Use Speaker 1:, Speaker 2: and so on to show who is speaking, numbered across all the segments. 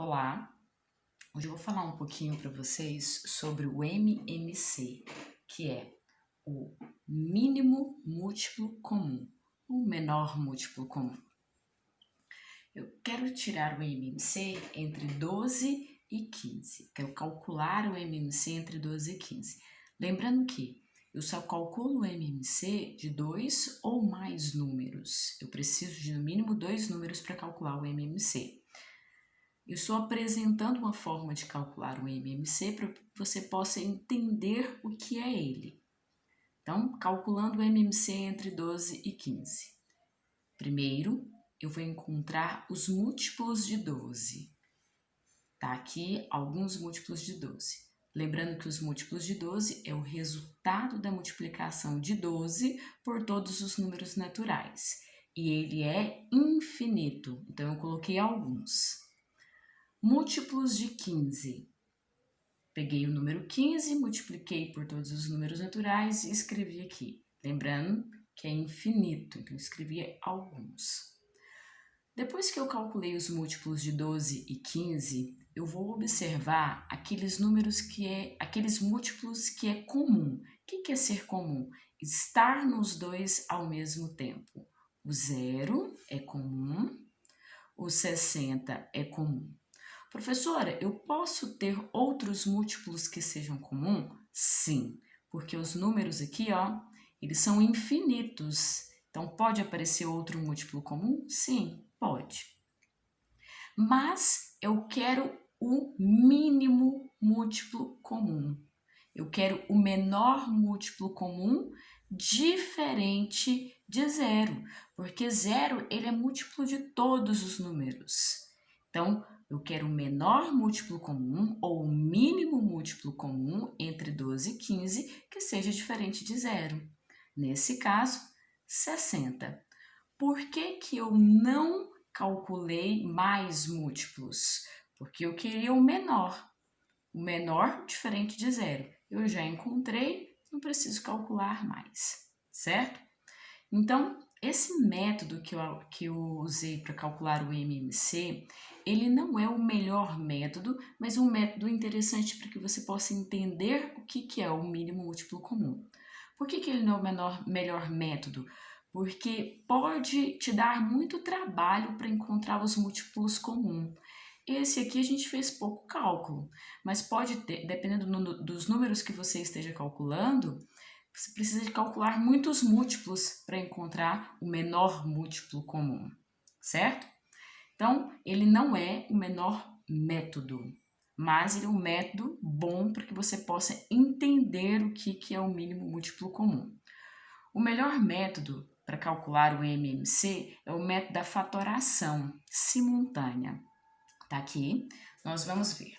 Speaker 1: Olá, hoje eu vou falar um pouquinho para vocês sobre o MMC, que é o mínimo múltiplo comum, o menor múltiplo comum. Eu quero tirar o MMC entre 12 e 15, quero calcular o MMC entre 12 e 15. Lembrando que eu só calculo o MMC de 2 ou mais números, eu preciso de no mínimo 2 números para calcular o MMC. Eu estou apresentando uma forma de calcular o MMC para que você possa entender o que é ele. Então, calculando o MMC entre 12 e 15. Primeiro, eu vou encontrar os múltiplos de 12. Tá aqui alguns múltiplos de 12. Lembrando que os múltiplos de 12 é o resultado da multiplicação de 12 por todos os números naturais. E ele é infinito, então eu coloquei alguns. Múltiplos de 15. Peguei o número 15, multipliquei por todos os números naturais e escrevi aqui. Lembrando que é infinito, então eu escrevi alguns. Depois que eu calculei os múltiplos de 12 e 15, eu vou observar aqueles múltiplos que é comum. O que é ser comum? Estar nos dois ao mesmo tempo. O 0 é comum, o 60 é comum. Professora, eu posso ter outros múltiplos que sejam comum? Sim, porque os números aqui, eles são infinitos. Então, pode aparecer outro múltiplo comum? Sim, pode. Mas eu quero o mínimo múltiplo comum. Eu quero o menor múltiplo comum diferente de zero, porque zero ele é múltiplo de todos os números. Então, eu quero o menor múltiplo comum ou o mínimo múltiplo comum entre 12 e 15 que seja diferente de zero. Nesse caso, 60. Por que eu não calculei mais múltiplos? Porque eu queria o menor diferente de zero. Eu já encontrei, não preciso calcular mais, certo? Então, esse método que eu usei para calcular o MMC, ele não é o melhor método, mas um método interessante para que você possa entender o que é o mínimo múltiplo comum. Por que ele não é o melhor método? Porque pode te dar muito trabalho para encontrar os múltiplos comuns. Esse aqui a gente fez pouco cálculo, mas pode ter, dependendo dos números que você esteja calculando, você precisa de calcular muitos múltiplos para encontrar o menor múltiplo comum, certo? Então, ele não é o menor método, mas ele é um método bom para que você possa entender o que é o mínimo múltiplo comum. O melhor método para calcular o MMC é o método da fatoração simultânea. Tá aqui, nós vamos ver.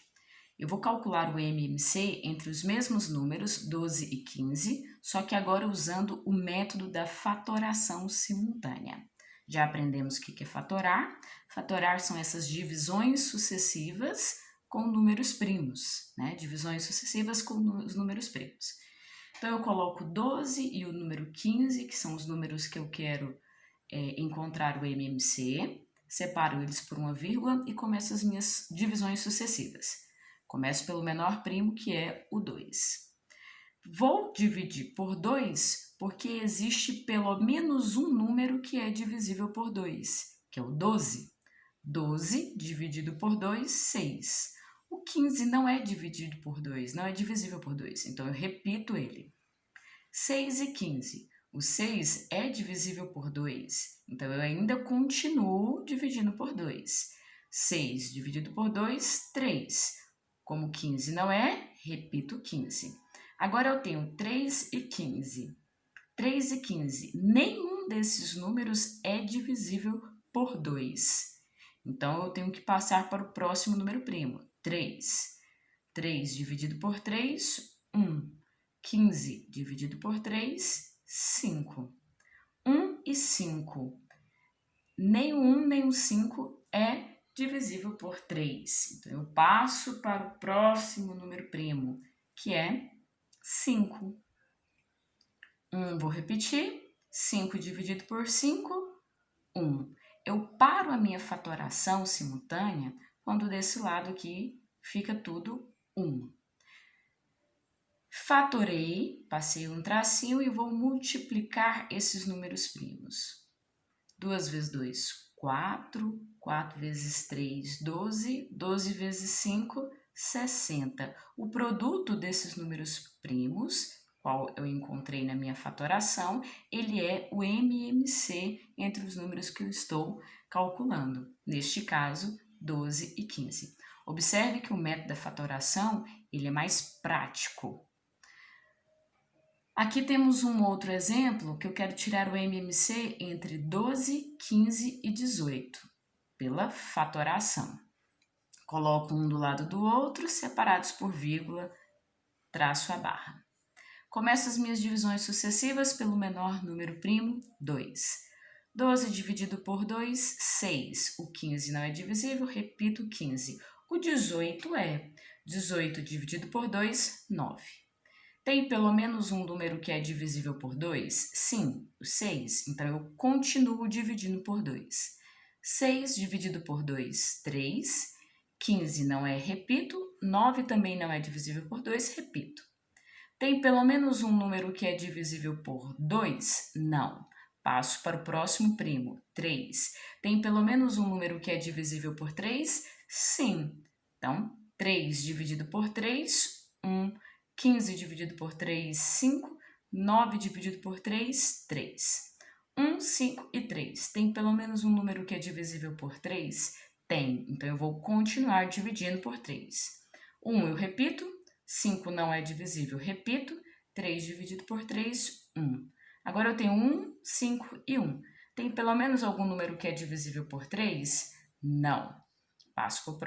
Speaker 1: Eu vou calcular o MMC entre os mesmos números, 12 e 15, só que agora usando o método da fatoração simultânea. Já aprendemos o que é fatorar. Fatorar são essas divisões sucessivas com números primos, né? Divisões sucessivas com os números primos. Então, eu coloco 12 e o número 15, que são os números que eu quero encontrar o MMC, separo eles por uma vírgula e começo as minhas divisões sucessivas. Começo pelo menor primo, que é o 2. Vou dividir por 2 porque existe pelo menos um número que é divisível por 2, que é o 12. 12 dividido por 2, 6. O 15 não é dividido por 2, não é divisível por 2, então eu repito ele. 6 e 15. O 6 é divisível por 2, então eu ainda continuo dividindo por 2. 6 dividido por 2, 3. Como 15 não é, repito 15. Agora eu tenho 3 e 15. 3 e 15. Nenhum desses números é divisível por 2. Então, eu tenho que passar para o próximo número primo. 3. 3 dividido por 3, 1. 15 dividido por 3, 5. 1 e 5. Nem o 1 nem o 5 é divisível por 3. Então, eu passo para o próximo número primo, que é 5. 1, vou repetir. 5 dividido por 5, 1. Eu paro a minha fatoração simultânea quando desse lado aqui fica tudo 1. Fatorei, passei um tracinho e vou multiplicar esses números primos. 2 vezes 2, 4. 4 vezes 3, 12. 12 vezes 5, 60. O produto desses números primos, qual eu encontrei na minha fatoração, ele é o MMC entre os números que eu estou calculando. Neste caso, 12 e 15. Observe que o método da fatoração ele é mais prático. Aqui temos um outro exemplo que eu quero tirar o MMC entre 12, 15 e 18, pela fatoração. Coloco um do lado do outro, separados por vírgula, traço a barra. Começo as minhas divisões sucessivas pelo menor número primo, 2. 12 dividido por 2, 6. O 15 não é divisível, repito, 15. O 18 é. 18 dividido por 2, 9. Tem pelo menos um número que é divisível por 2? Sim, o 6. Então, eu continuo dividindo por 2. 6 dividido por 2, 3. 15 não é, repito. 9 também não é divisível por 2, repito. Tem pelo menos um número que é divisível por 2? Não. Passo para o próximo primo, 3. Tem pelo menos um número que é divisível por 3? Sim. Então, 3 dividido por 3, 1. 15 dividido por 3, 5. 9 dividido por 3, 3. 1, 5 e 3. Tem pelo menos um número que é divisível por 3? Tem. Então, eu vou continuar dividindo por 3. 1 eu repito. 5 não é divisível, repito. 3 dividido por 3, 1. Agora eu tenho 1, 5 e 1. Tem pelo menos algum número que é divisível por 3? Não. Passo para o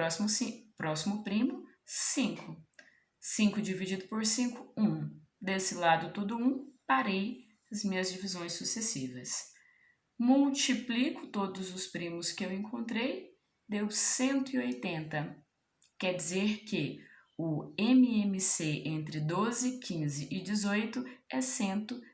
Speaker 1: próximo primo, 5. 5 dividido por 5, 1. Desse lado tudo 1, parei as minhas divisões sucessivas. Multiplico todos os primos que eu encontrei, deu 180. Quer dizer que o MMC entre 12, 15 e 18 é 180.